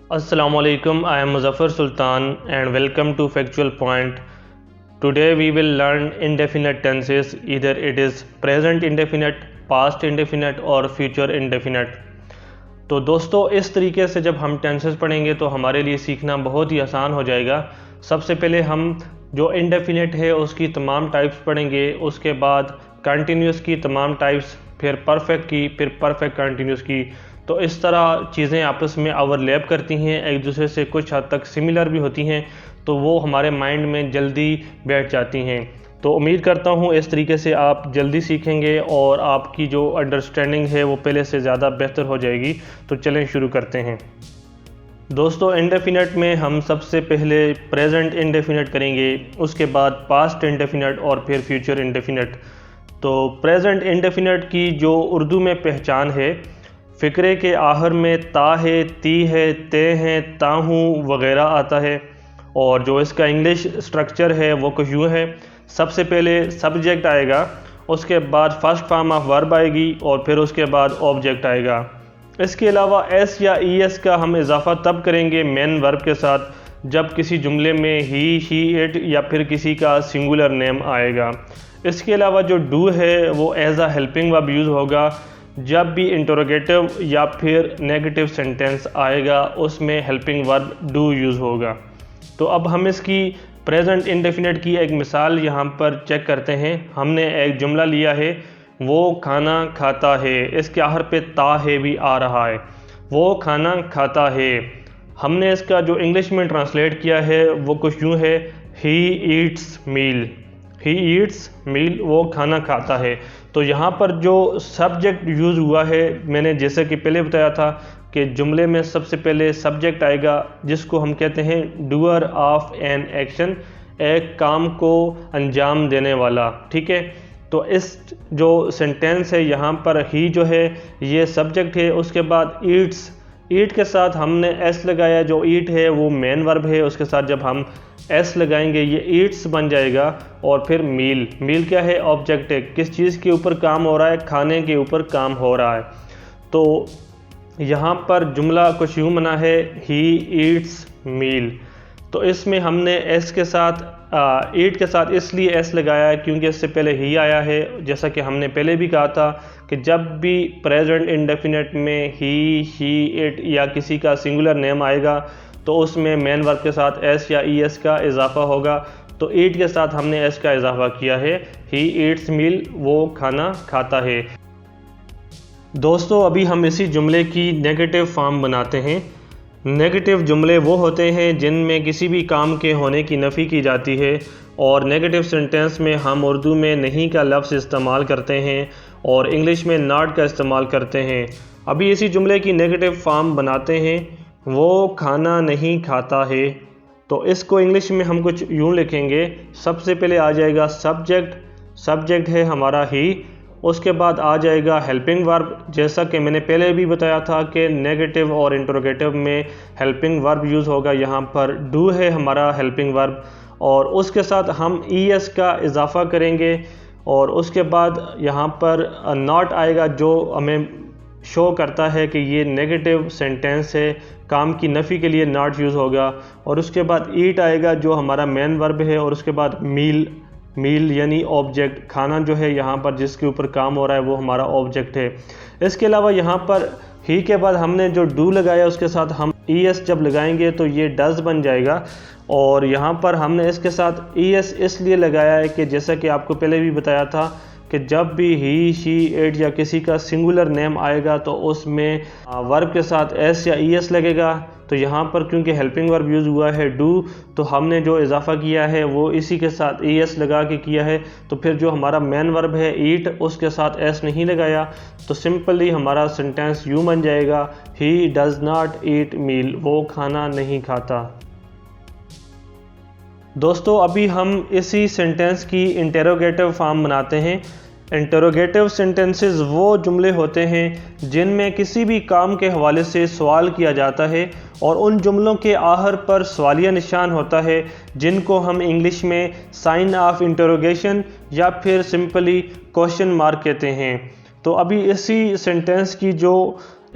Assalamualaikum, I am Muzaffar Sultan and welcome to Factual Point. Today we will learn indefinite tenses, either it is present indefinite, past indefinite और future indefinite. तो दोस्तों इस तरीके से जब हम tenses पढ़ेंगे तो हमारे लिए सीखना बहुत ही आसान हो जाएगा। सबसे पहले हम जो इंडेफिनिट है उसकी तमाम टाइप्स पढ़ेंगे, उसके बाद कंटिन्यूस की तमाम टाइप्स, फिर परफेक्ट की, फिर परफेक्ट कंटिन्यूस की। तो इस तरह चीज़ें आपस में ओवरलैप करती हैं, एक दूसरे से कुछ हद तक सिमिलर भी होती हैं, तो वो हमारे माइंड में जल्दी बैठ जाती हैं। तो उम्मीद करता हूँ इस तरीके से आप जल्दी सीखेंगे और आपकी जो अंडरस्टैंडिंग है वो पहले से ज़्यादा बेहतर हो जाएगी। तो चलें शुरू करते हैं। दोस्तों इंडेफिनिट में हम सबसे पहले प्रेजेंट इंडेफिनिट करेंगे, उसके बाद पास्ट इंडेफिनिट और फिर फ्यूचर इंडेफिनिट। तो प्रेजेंट इंडेफिनिट की जो उर्दू में पहचान है, फ़िक्रे के आखिर में ता है, ती है, ते हैं, ताहूँ वगैरह आता है। और जो इसका इंग्लिश स्ट्रक्चर है वो कुछ यूँ है, सबसे पहले सब्जेक्ट आएगा, उसके बाद फर्स्ट फॉर्म ऑफ वर्ब आएगी और फिर उसके बाद ऑब्जेक्ट आएगा। इसके अलावा एस या ई एस का हम इजाफा तब करेंगे मेन वर्ब के साथ जब किसी जुमले में ही, शी, इट या फिर किसी का सिंगुलर नेम आएगा। इसके अलावा जो डू है वो as a helping verb use होगा जब भी इंटरोगेटिव या फिर नेगेटिव सेंटेंस आएगा, उसमें हेल्पिंग वर्ब डू यूज़ होगा। तो अब हम इसकी प्रेजेंट इंडेफिनिट की एक मिसाल यहाँ पर चेक करते हैं। हमने एक जुमला लिया है, वो खाना खाता है, इसके आखिर पे ता है भी आ रहा है, वो खाना खाता है। हमने इसका जो इंग्लिश में ट्रांसलेट किया है वो कुछ यूँ है, he eats meal, he eats मील, वो खाना खाता है। तो यहाँ पर जो सब्जेक्ट यूज़ हुआ है, मैंने जैसे कि पहले बताया था कि जुमले में सबसे पहले सब्जेक्ट आएगा जिसको हम कहते हैं डूअर ऑफ एन एक्शन, एक काम को अंजाम देने वाला। ठीक है, तो इस जो सेंटेंस है यहाँ पर ही जो है ये सब्जेक्ट है, उसके बाद ईट्स, ईट के साथ हमने एस लगाया, जो ईट है वो मेन वर्ब है, उसके साथ जब हम एस लगाएंगे ये ईट्स बन जाएगा। और फिर मील, मील क्या है, ऑब्जेक्ट है, किस चीज़ के ऊपर काम हो रहा है, खाने के ऊपर काम हो रहा है। तो यहाँ पर जुमला कुछ यूँ बना है, ही ईट्स मील। तो इसमें हमने एस के साथ ईट के साथ इसलिए एस लगाया है क्योंकि इससे पहले ही आया है। जैसा कि हमने पहले भी कहा था कि जब भी प्रेजेंट इंडेफिनिट में ही, शी, इट या किसी का सिंगुलर नेम आएगा तो उसमें मेन वर्ब के साथ एस या ई एस का इजाफा होगा। तो ईट के साथ हमने एस का इजाफा किया है, ही ईट्स मील, वो खाना खाता है। दोस्तों अभी हम इसी जुमले की नेगेटिव फॉर्म बनाते हैं। नेगेटिव जुमले वो होते हैं जिनमें किसी भी काम के होने की नफ़ी की जाती है, और नेगेटिव सेंटेंस में हम उर्दू में नहीं का लफ्ज़ इस्तेमाल करते हैं और इंग्लिश में नॉट का इस्तेमाल करते हैं। अभी इसी जुमले की नेगेटिव फॉर्म बनाते हैं, वो खाना नहीं खाता है। तो इसको इंग्लिश में हम कुछ यूँ लिखेंगे, सबसे पहले आ जाएगा सब्जेक्ट, सब्जेक्ट है हमारा ही, उसके बाद आ जाएगा हेल्पिंग वर्ब। जैसा कि मैंने पहले भी बताया था कि नेगेटिव और इंटरोगेटिव में हेल्पिंग वर्ब यूज़ होगा, यहाँ पर डू है हमारा हेल्पिंग वर्ब, और उसके साथ हम ई एस का इजाफा करेंगे और उसके बाद यहाँ पर नॉट आएगा जो हमें शो करता है कि ये नेगेटिव सेंटेंस है, काम की नफ़ी के लिए नॉट यूज़ होगा। और उसके बाद ईट आएगा जो हमारा मेन वर्ब है, और उसके बाद मील, मील यानी ऑब्जेक्ट, खाना जो है यहाँ पर जिसके ऊपर काम हो रहा है वो हमारा ऑब्जेक्ट है। इसके अलावा यहाँ पर ही के बाद हमने जो डू लगाया उसके साथ हम ई एस जब लगाएंगे तो ये डज बन जाएगा। और यहाँ पर हमने इसके साथ ई एस इसलिए लगाया है कि जैसा कि आपको पहले भी बताया था कि जब भी ही, शी, इट या किसी का सिंगुलर नेम आएगा तो उसमें वर्ब के साथ एस या ई एस लगेगा। तो यहाँ पर क्योंकि हेल्पिंग वर्ब यूज़ हुआ है डू, तो हमने जो इजाफा किया है वो इसी के साथ ई एस लगा के किया है। तो फिर जो हमारा मेन वर्ब है ईट, उसके साथ एस नहीं लगाया, तो सिंपली हमारा सेंटेंस यूँ बन जाएगा, ही डज नॉट ईट मील, वो खाना नहीं खाता। दोस्तों अभी हम इसी सेंटेंस की इंटेरोगेटिव फॉर्म बनाते हैं। इंटेरोगेटिव सेंटेंसेस वो जुमले होते हैं जिनमें किसी भी काम के हवाले से सवाल किया जाता है और उन जुमलों के आखिर पर सवालिया निशान होता है, जिनको हम इंग्लिश में साइन ऑफ इंटेरोगेशन या फिर सिंपली क्वेश्चन मार्क कहते हैं। तो अभी इसी सेंटेंस की जो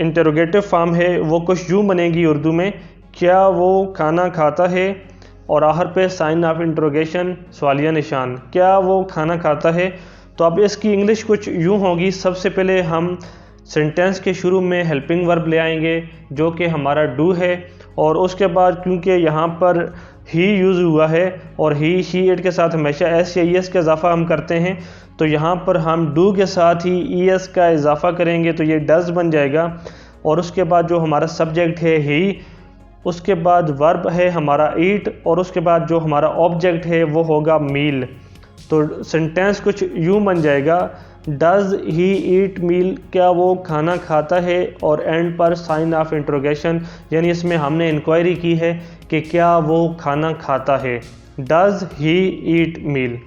इंटेरोगेटिव फॉर्म है वो कुछ यूँ बनेगी उर्दू में क्या वो खाना खाता है, और आखिर पे साइन ऑफ इंट्रोगेशन सवालिया निशान, क्या वो खाना खाता है। तो अब इसकी इंग्लिश कुछ यूँ होगी। सबसे पहले हम सेंटेंस के शुरू में हेल्पिंग वर्ब ले आएंगे जो कि हमारा डू है, और उसके बाद क्योंकि यहाँ पर ही यूज़ हुआ है और ही शी इट के साथ हमेशा एस या ई एस का इजाफा हम करते हैं, तो यहाँ पर हम डू के साथ ही ई एस का इजाफा करेंगे तो ये डज बन जाएगा। और उसके बाद जो हमारा सब्जेक्ट है ही, उसके बाद वर्ब है हमारा ईट, और उसके बाद जो हमारा ऑब्जेक्ट है वो होगा मील। तो सेंटेंस कुछ यूँ बन जाएगा, डज ही ईट मील, क्या वो खाना खाता है, और एंड पर साइन ऑफ इंट्रोगेशन, यानी इसमें हमने इंक्वायरी की है कि क्या वो खाना खाता है। Does he eat meal.